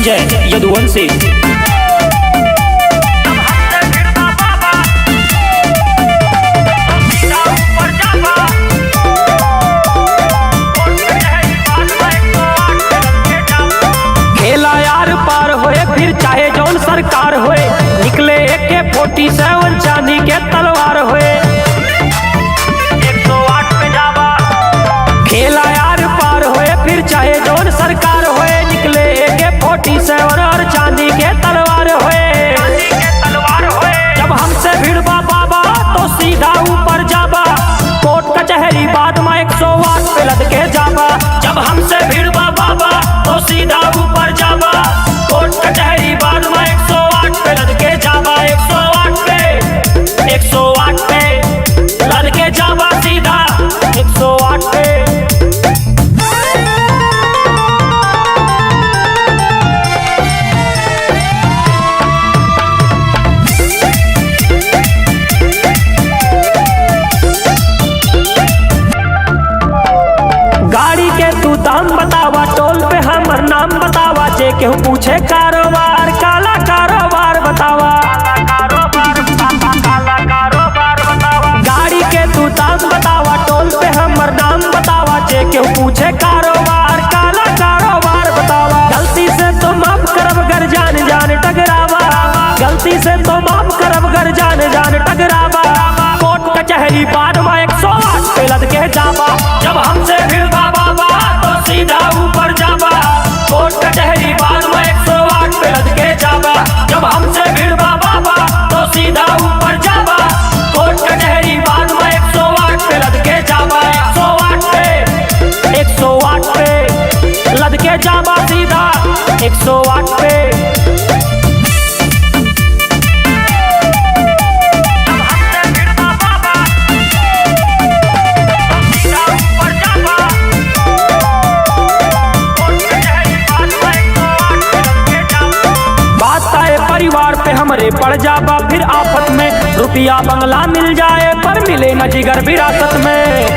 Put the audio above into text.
DJ Yaduvanshi. खेला यार पार होए फिर चाहे जौन सरकार होए, निकले AK-47 चांदी के तलवार होए। 108 पे जावा खेला यार पार होए फिर चाहे जौन सरकार होए, निकले AK-47 और चांदी के तलवार होए। जब हमसे भिड़बा बाबा तो सीधा ऊपर जाबा, कोर्ट कचहरी बाद में 108 पे लद के जाबा। जब हमसे भिड़बा बाबा तो सीधा ऊपर जाबा, कोर्ट कचहरी बाद में 108 पे लद के जाबा। 108 पे लद के जाबा सीधा 108 पे। गाड़ी के तू दाम बतावा, टोल पे हमर नाम बतावा, जे केहू पूछे कारोबार काला कारोबार बतावा। गाड़ी के तू दाम बतावा, टोल पे हमर नाम बतावा, जे केहू पूछे कारोबार काला कारोबार बतावा। गलती से तो माफ करब गर जान जान टकरावा, गलती से तो माफ करब गर जान जान टकरावा। कोर्ट कचहरी बाद में 108 पे लद के जाबा। जब हमसे भिड़बा बाबा तो सीधा ऊपर जाबा, कोर्ट कचहरी बाद में 108 पे लद के जाबा। जब हमसे भिड़बा बाबा तो सीधा ऊपर जाबा, कोर्ट कचहरी बाद में 108 पे लद के जाबा। 108 पे लद के जाबा सीधा 108 पे। परिवार पे हमरे पड़ जाबा फिर आफत में, रुपया बंगला मिल जाए पर मिले न जिगर विरासत में।